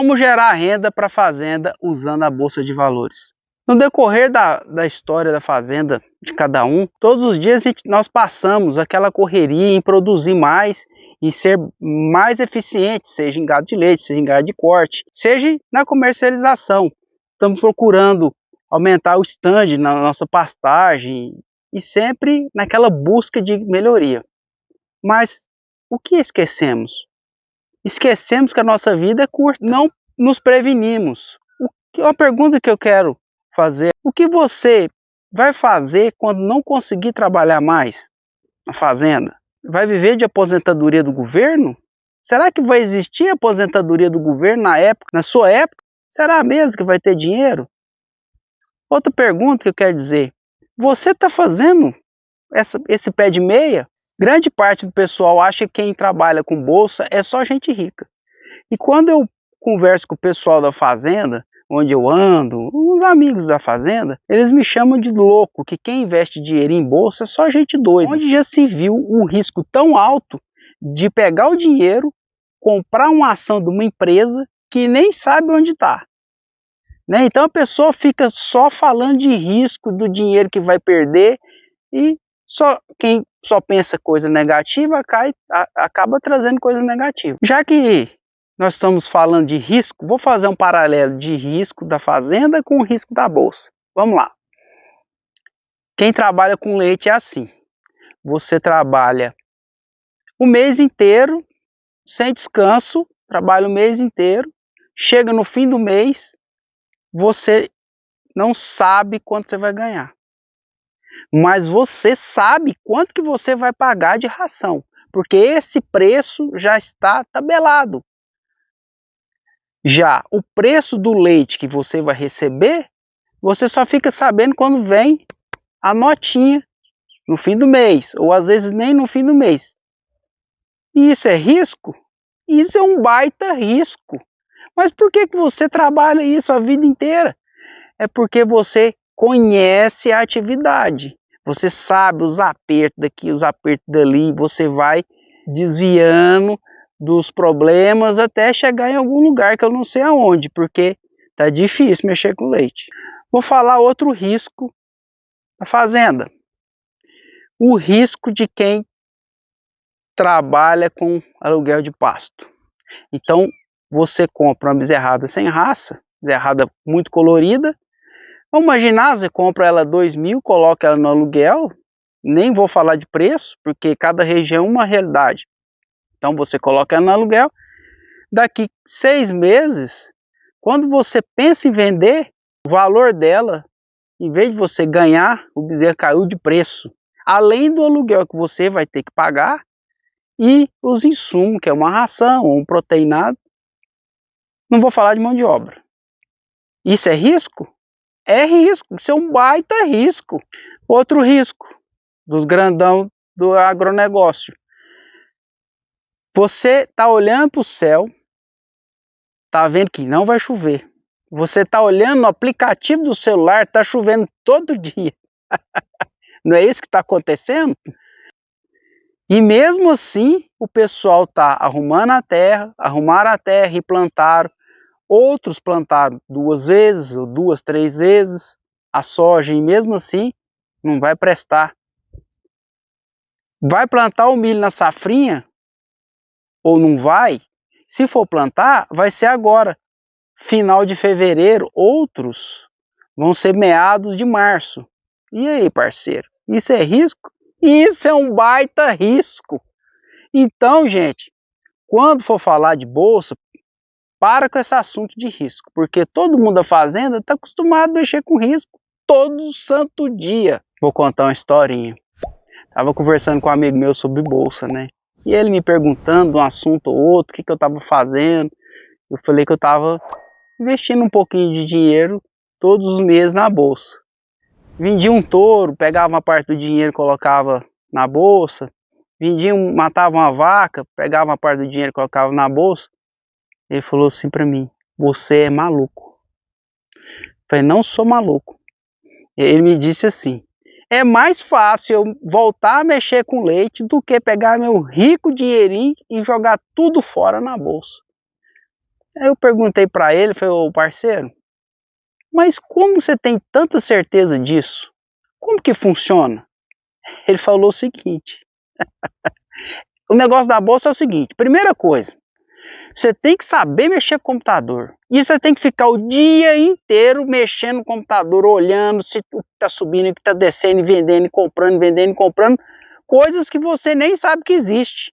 Como gerar renda para a fazenda usando a Bolsa de Valores? No decorrer da história da fazenda de cada um, todos os dias nós passamos aquela correria em produzir mais e ser mais eficiente, seja em gado de leite, seja em gado de corte, seja na comercialização. Estamos procurando aumentar o stand na nossa pastagem e sempre naquela busca de melhoria. Mas o que esquecemos? Esquecemos que a nossa vida é curta, não nos prevenimos. A pergunta que eu quero fazer: o que você vai fazer quando não conseguir trabalhar mais na fazenda? Vai viver de aposentadoria do governo? Será que vai existir aposentadoria do governo na sua época? Será mesmo que vai ter dinheiro? Outra pergunta que eu quero dizer: você está fazendo esse pé de meia? Grande parte do pessoal acha que quem trabalha com bolsa é só gente rica. E quando eu converso com o pessoal da fazenda, onde eu ando, uns amigos da fazenda, eles me chamam de louco, que quem investe dinheiro em bolsa é só gente doida. Onde já se viu um risco tão alto de pegar o dinheiro, comprar uma ação de uma empresa que nem sabe onde está. Né? Então a pessoa fica só falando de risco, do dinheiro que vai perder, e quem só pensa coisa negativa acaba trazendo coisa negativa. Já que nós estamos falando de risco, vou fazer um paralelo de risco da fazenda com o risco da bolsa. Vamos lá. Quem trabalha com leite é assim. Você trabalha o mês inteiro, sem descanso, trabalha o mês inteiro, chega no fim do mês, você não sabe quanto você vai ganhar. Mas você sabe quanto que você vai pagar de ração, porque esse preço já está tabelado. Já o preço do leite que você vai receber, você só fica sabendo quando vem a notinha no fim do mês, ou às vezes nem no fim do mês. E isso é risco? Isso é um baita risco. Mas por que você trabalha isso a vida inteira? É porque você conhece a atividade. Você sabe os apertos daqui, os apertos dali, você vai desviando dos problemas até chegar em algum lugar que eu não sei aonde, porque tá difícil mexer com leite. Vou falar outro risco da fazenda. O risco de quem trabalha com aluguel de pasto. Então, você compra uma bezerrada sem raça, bezerrada muito colorida. Vamos imaginar, você compra ela 2.000, coloca ela no aluguel, nem vou falar de preço, porque cada região é uma realidade. Então você coloca ela no aluguel, daqui 6 meses, quando você pensa em vender, o valor dela, em vez de você ganhar, o bezerro caiu de preço. Além do aluguel que você vai ter que pagar e os insumos, que é uma ração ou um proteinado. Não vou falar de mão de obra. Isso é risco? É risco, isso é um baita risco. Outro risco dos grandão do agronegócio. Você está olhando para o céu, está vendo que não vai chover. Você está olhando no aplicativo do celular, está chovendo todo dia. Não é isso que está acontecendo? E mesmo assim, o pessoal está arrumaram a terra e plantaram. Outros plantaram 2 vezes ou 2, 3 vezes a soja e mesmo assim não vai prestar. Vai plantar o milho na safrinha ou não vai? Se for plantar, vai ser agora, final de fevereiro. Outros vão ser meados de março. E aí, parceiro? Isso é risco? Isso é um baita risco. Então, gente, quando for falar de bolsa, para com esse assunto de risco, porque todo mundo da fazenda está acostumado a mexer com risco todo santo dia. Vou contar uma historinha. Estava conversando com um amigo meu sobre bolsa, né? E ele me perguntando um assunto ou outro, o que eu estava fazendo. Eu falei que eu estava investindo um pouquinho de dinheiro todos os meses na bolsa. Vendia um touro, pegava uma parte do dinheiro e colocava na bolsa. Matava uma vaca, pegava uma parte do dinheiro e colocava na bolsa. Ele falou assim para mim: você é maluco. Eu falei: não sou maluco. Ele me disse assim: é mais fácil eu voltar a mexer com leite do que pegar meu rico dinheirinho e jogar tudo fora na bolsa. Aí eu perguntei para ele, falei, ô parceiro, mas como você tem tanta certeza disso? Como que funciona? Ele falou o seguinte, o negócio da bolsa é o seguinte, primeira coisa, você tem que saber mexer com o computador. E você tem que ficar o dia inteiro mexendo no computador, olhando se o que está subindo, o que está descendo, vendendo, e comprando, coisas que você nem sabe que existe.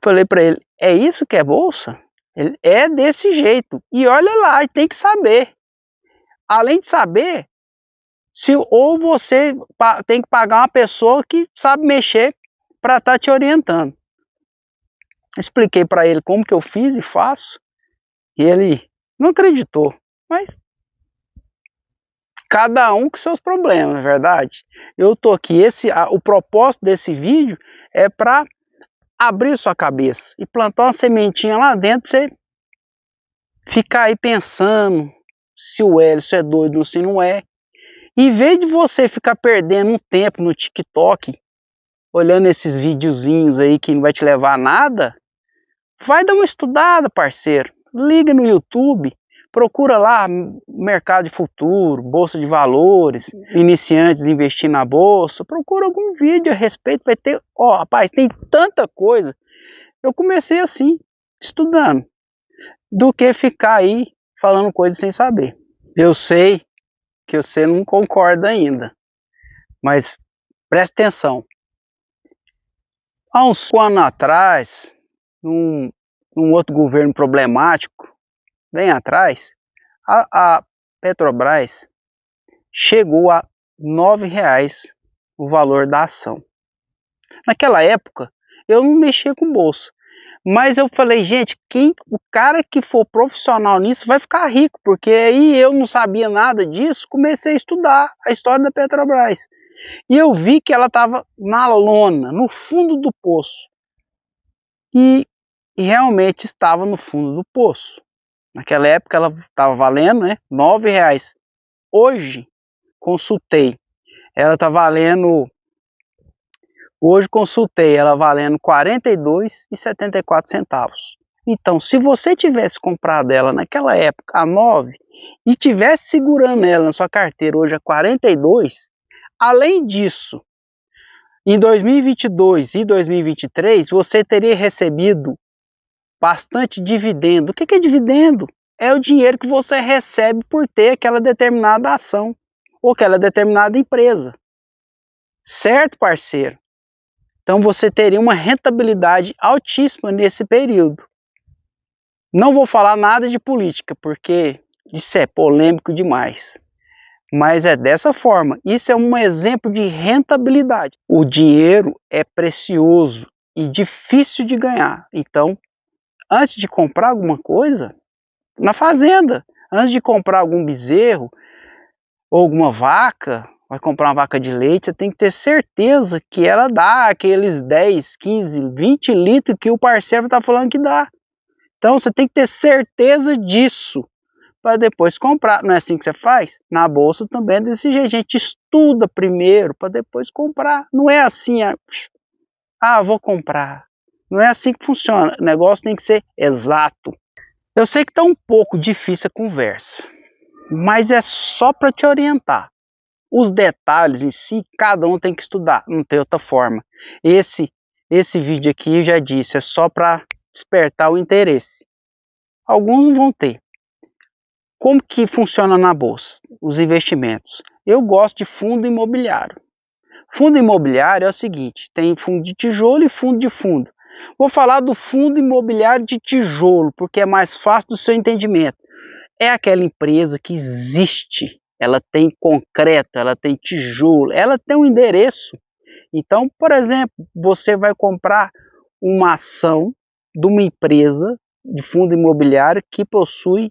Falei para ele, é isso que é bolsa? Ele, é desse jeito. E olha lá, tem que saber. Além de saber, se ou você tem que pagar uma pessoa que sabe mexer para estar te orientando. Expliquei para ele como que eu fiz e faço. E ele não acreditou. Mas cada um com seus problemas, não é verdade? Eu tô aqui, o propósito desse vídeo é para abrir sua cabeça e plantar uma sementinha lá dentro, pra você ficar aí pensando se o Hélio é doido ou se não é. Em vez de você ficar perdendo um tempo no TikTok, olhando esses videozinhos aí que não vai te levar a nada, vai dar uma estudada, parceiro. Liga no YouTube, procura lá mercado de futuro, bolsa de valores, iniciantes investindo na bolsa. Procura algum vídeo a respeito, vai ter, ó, rapaz, tem tanta coisa. Eu comecei assim, estudando, do que ficar aí falando coisas sem saber. Eu sei que você não concorda ainda, mas preste atenção. Há uns anos atrás, num outro governo problemático, bem atrás, a Petrobras chegou a R$ 9 o valor da ação. Naquela época, eu não mexia com bolsa, mas eu falei, gente, o cara que for profissional nisso vai ficar rico, porque aí eu não sabia nada disso, comecei a estudar a história da Petrobras. E eu vi que ela estava na lona, no fundo do poço. E realmente estava no fundo do poço. Naquela época ela estava valendo, né, R$ 9. Hoje, consultei, ela está valendo, hoje consultei, ela valendo R$ 42,74. Então, se você tivesse comprado ela naquela época a 9 e tivesse segurando ela na sua carteira hoje a 42, além disso, em 2022 e 2023, você teria recebido bastante dividendo. O que é dividendo? É o dinheiro que você recebe por ter aquela determinada ação ou aquela determinada empresa. Certo, parceiro? Então você teria uma rentabilidade altíssima nesse período. Não vou falar nada de política, porque isso é polêmico demais. Mas é dessa forma. Isso é um exemplo de rentabilidade. O dinheiro é precioso e difícil de ganhar. Então, antes de comprar alguma coisa, na fazenda, antes de comprar algum bezerro ou alguma vaca, vai comprar uma vaca de leite, você tem que ter certeza que ela dá aqueles 10, 15, 20 litros que o parceiro está falando que dá. Então você tem que ter certeza disso para depois comprar. Não é assim que você faz? Na bolsa também é desse jeito. A gente estuda primeiro para depois comprar. Não é assim, vou comprar. Não é assim que funciona. O negócio tem que ser exato. Eu sei que está um pouco difícil a conversa, mas é só para te orientar. Os detalhes em si, cada um tem que estudar, não tem outra forma. Esse vídeo aqui, eu já disse, é só para despertar o interesse. Alguns não vão ter. Como que funciona na bolsa? Os investimentos. Eu gosto de fundo imobiliário. Fundo imobiliário é o seguinte, tem fundo de tijolo e fundo de fundo. Vou falar do fundo imobiliário de tijolo, porque é mais fácil do seu entendimento. É aquela empresa que existe, ela tem concreto, ela tem tijolo, ela tem um endereço. Então, por exemplo, você vai comprar uma ação de uma empresa de fundo imobiliário que possui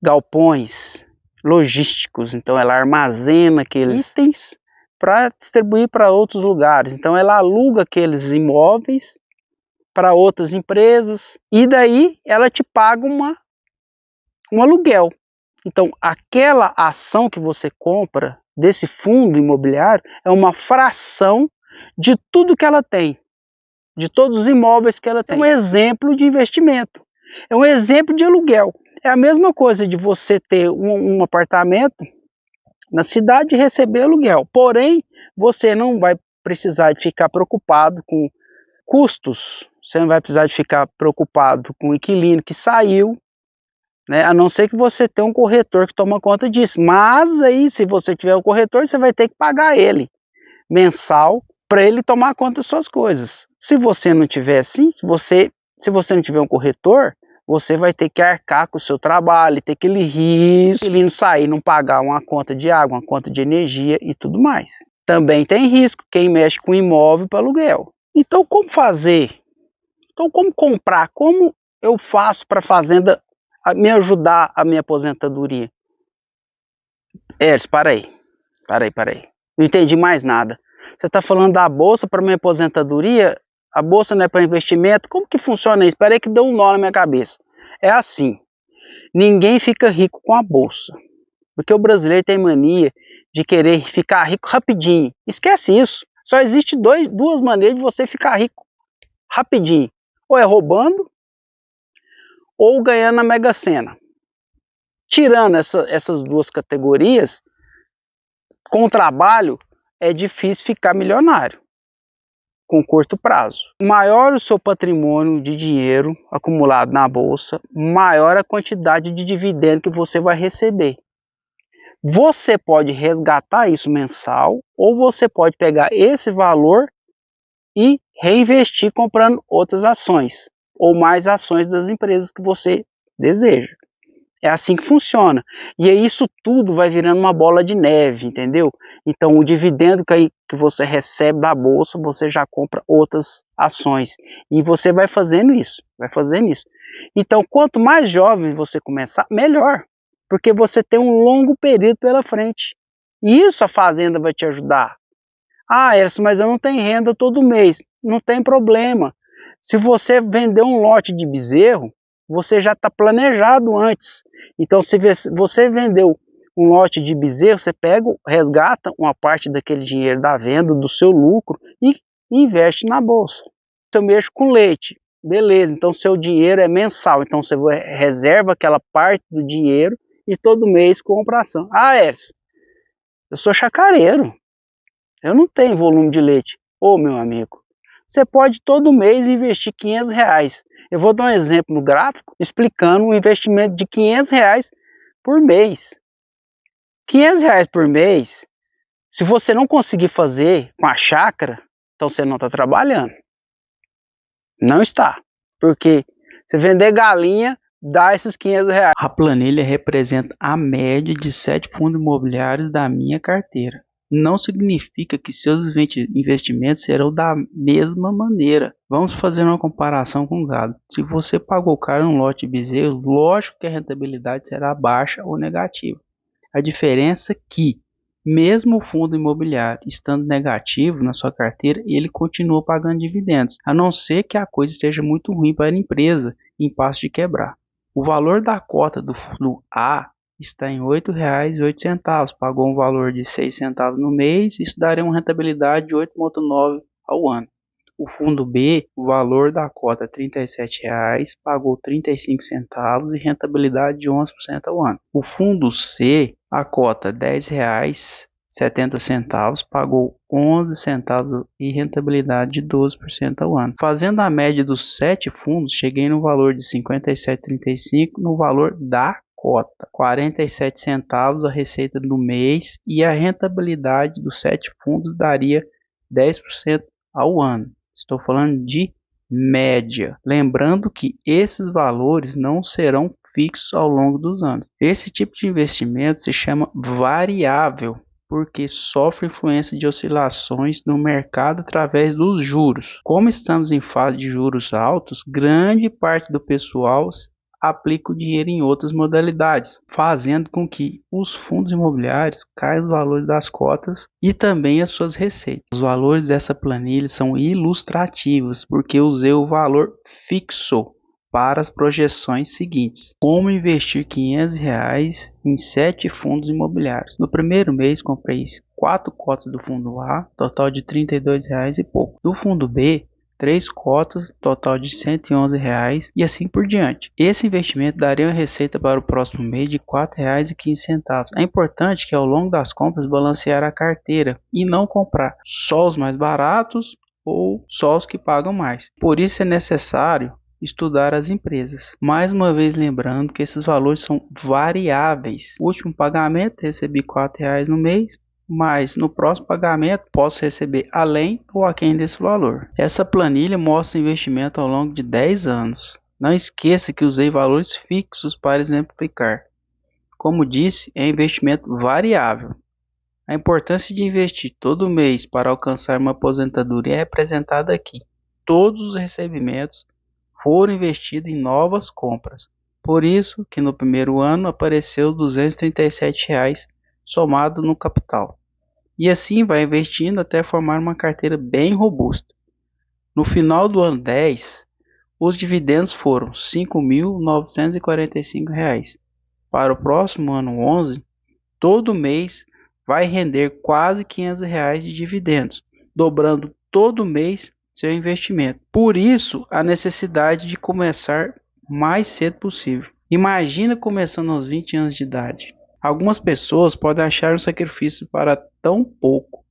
galpões logísticos. Então, ela armazena aqueles itens para distribuir para outros lugares. Então, ela aluga aqueles imóveis para outras empresas e daí ela te paga um aluguel. Então, aquela ação que você compra desse fundo imobiliário é uma fração de tudo que ela tem. de todos os imóveis que ela tem. É um exemplo de investimento, é um exemplo de aluguel. É a mesma coisa de você ter um apartamento na cidade e receber aluguel. Porém, você não vai precisar de ficar preocupado com custos, você não vai precisar de ficar preocupado com o inquilino que saiu, né? A não ser que você tenha um corretor que toma conta disso. Mas aí, se você tiver um corretor, você vai ter que pagar ele mensal para ele tomar conta das suas coisas. Se você não tiver assim, se você não tiver um corretor, você vai ter que arcar com o seu trabalho, ter aquele risco, ele não sair, não pagar uma conta de água, uma conta de energia e tudo mais. Também tem risco quem mexe com imóvel para aluguel. Então, como fazer? Então, como comprar? Como eu faço para a fazenda me ajudar a minha aposentadoria? Para aí. Não entendi mais nada. Você está falando da bolsa para minha aposentadoria? A bolsa não é para investimento? Como que funciona isso? Espera aí que deu um nó na minha cabeça. É assim, ninguém fica rico com a bolsa. Porque o brasileiro tem mania de querer ficar rico rapidinho. Esquece isso. Só existe duas maneiras de você ficar rico rapidinho. Ou é roubando, ou ganhando na Mega Sena. Tirando essas duas categorias, com o trabalho é difícil ficar milionário com curto prazo. Maior o seu patrimônio de dinheiro acumulado na bolsa, maior a quantidade de dividendo que você vai receber. Você pode resgatar isso mensal, ou você pode pegar esse valor e reinvestir comprando outras ações, ou mais ações das empresas que você deseja. É assim que funciona. E aí isso tudo vai virando uma bola de neve, entendeu? Então o dividendo que você recebe da bolsa, você já compra outras ações. E você vai fazendo isso, Então quanto mais jovem você começar, melhor. Porque você tem um longo período pela frente. E isso a fazenda vai te ajudar. Ah, Erson, mas eu não tenho renda todo mês. Não tem problema. Se você vender um lote de bezerro, você já está planejado antes. Então, se você vendeu um lote de bezerro, você resgata uma parte daquele dinheiro da venda, do seu lucro, e investe na bolsa. Se eu mexo com leite, beleza, então seu dinheiro é mensal. Então, você reserva aquela parte do dinheiro e todo mês compra ação. Ah, Erson, eu sou chacareiro. Eu não tenho volume de leite. Ô, meu amigo, você pode todo mês investir R$500. Eu vou dar um exemplo no gráfico explicando um investimento de R$500 por mês. R$500 por mês, se você não conseguir fazer com a chácara, então você não está trabalhando. Não está. Porque você vender galinha, dá esses R$500. A planilha representa a média de 7 fundos imobiliários da minha carteira. Não significa que seus investimentos serão da mesma maneira. Vamos fazer uma comparação com o gado. Se você pagou caro um lote de bezerros, lógico que a rentabilidade será baixa ou negativa. A diferença é que, mesmo o fundo imobiliário estando negativo na sua carteira, ele continua pagando dividendos, a não ser que a coisa esteja muito ruim para a empresa em passo de quebrar. O valor da cota do fundo A está em R$ 8,08, pagou um valor de 6 centavos no mês, isso daria uma rentabilidade de 8,9 ao ano. O fundo B, o valor da cota é R$ 37,00, pagou 35 centavos e rentabilidade de 11% ao ano. O fundo C, a cota R$ 10,70, pagou 11 centavos e rentabilidade de 12% ao ano. Fazendo a média dos 7 fundos, cheguei no valor de R$ 57,35 no valor da cota, 47 centavos a receita do mês e a rentabilidade dos 7 fundos daria 10% ao ano. Estou falando de média. Lembrando que esses valores não serão fixos ao longo dos anos. Esse tipo de investimento se chama variável, porque sofre influência de oscilações no mercado através dos juros. Como estamos em fase de juros altos, grande parte do pessoal aplica o dinheiro em outras modalidades, fazendo com que os fundos imobiliários caiam os valores das cotas e também as suas receitas. Os valores dessa planilha são ilustrativos, porque eu usei o valor fixo para as projeções seguintes. Como investir R$500 em 7 fundos imobiliários. No primeiro mês comprei 4 cotas do fundo A, total de R$32 e pouco. Do fundo B, 3 cotas, total de R$ 111 e assim por diante. Esse investimento daria uma receita para o próximo mês de R$ 4,15. É importante que ao longo das compras balancear a carteira e não comprar só os mais baratos ou só os que pagam mais. Por isso é necessário estudar as empresas. Mais uma vez lembrando que esses valores são variáveis. O último pagamento recebi R$ 4 no mês, mas no próximo pagamento posso receber além ou aquém desse valor. Essa planilha mostra o investimento ao longo de 10 anos. Não esqueça que usei valores fixos para exemplificar. Como disse, é investimento variável. A importância de investir todo mês para alcançar uma aposentadoria é representada aqui. Todos os recebimentos foram investidos em novas compras. Por isso que no primeiro ano apareceu R$ 237 somado no capital. E assim vai investindo até formar uma carteira bem robusta. No final do ano 10, os dividendos foram R$ 5.945. Para o próximo ano 11, todo mês vai render quase R$ 500 de dividendos, dobrando todo mês seu investimento. Por isso, a necessidade de começar o mais cedo possível. Imagina começando aos 20 anos de idade. Algumas pessoas podem achar um sacrifício para tão pouco,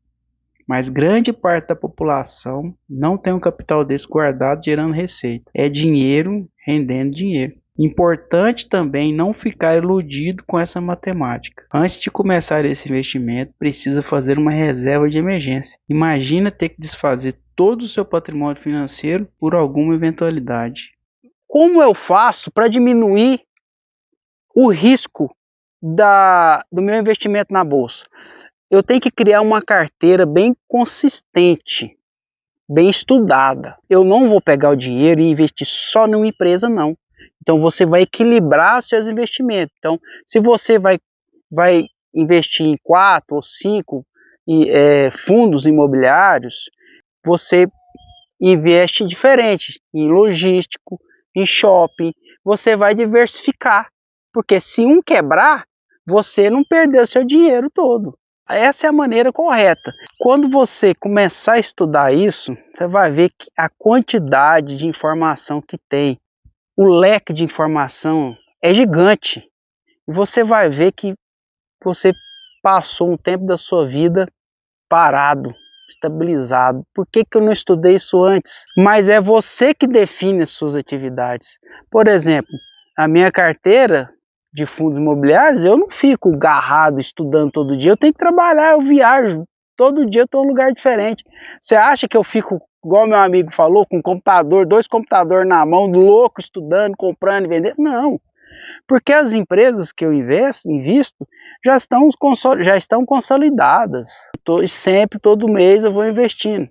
mas grande parte da população não tem um capital desse guardado gerando receita. É dinheiro rendendo dinheiro. Importante também não ficar iludido com essa matemática. Antes de começar esse investimento, precisa fazer uma reserva de emergência. Imagina ter que desfazer todo o seu patrimônio financeiro por alguma eventualidade. Como eu faço para diminuir o risco do meu investimento na bolsa? Eu tenho que criar uma carteira bem consistente, bem estudada. Eu não vou pegar o dinheiro e investir só numa empresa, não. Então você vai equilibrar seus investimentos. Então, se você vai investir em 4 ou 5 fundos imobiliários, você investe diferente em logístico, em shopping. Você vai diversificar, porque se um quebrar, você não perdeu seu dinheiro todo. Essa é a maneira correta. Quando você começar a estudar isso, você vai ver que a quantidade de informação que tem, o leque de informação é gigante. E você vai ver que você passou um tempo da sua vida parado, estabilizado. Por que eu não estudei isso antes? Mas é você que define as suas atividades. Por exemplo, a minha carteira de fundos imobiliários, eu não fico agarrado estudando todo dia. Eu tenho que trabalhar, eu viajo. Todo dia eu estou em um lugar diferente. Você acha que eu fico, igual meu amigo falou, com um computador, 2 computadores na mão, louco, estudando, comprando e vendendo? Não. Porque as empresas que eu invisto já estão consolidadas. Sempre, todo mês eu vou investindo.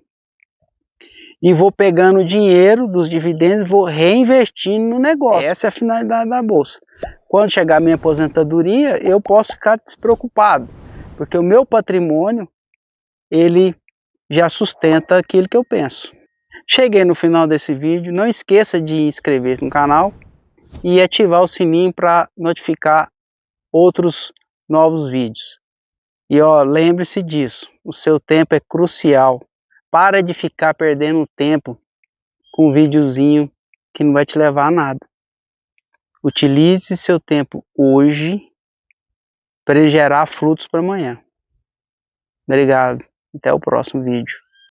E vou pegando dinheiro dos dividendos e vou reinvestindo no negócio. Essa é a finalidade da bolsa. Quando chegar a minha aposentadoria, eu posso ficar despreocupado, porque o meu patrimônio, ele já sustenta aquilo que eu penso. Cheguei no final desse vídeo, não esqueça de inscrever-se no canal e ativar o sininho para notificar outros novos vídeos. E lembre-se disso, o seu tempo é crucial. Para de ficar perdendo tempo com um videozinho que não vai te levar a nada. Utilize seu tempo hoje para ele gerar frutos para amanhã. Obrigado. Até o próximo vídeo.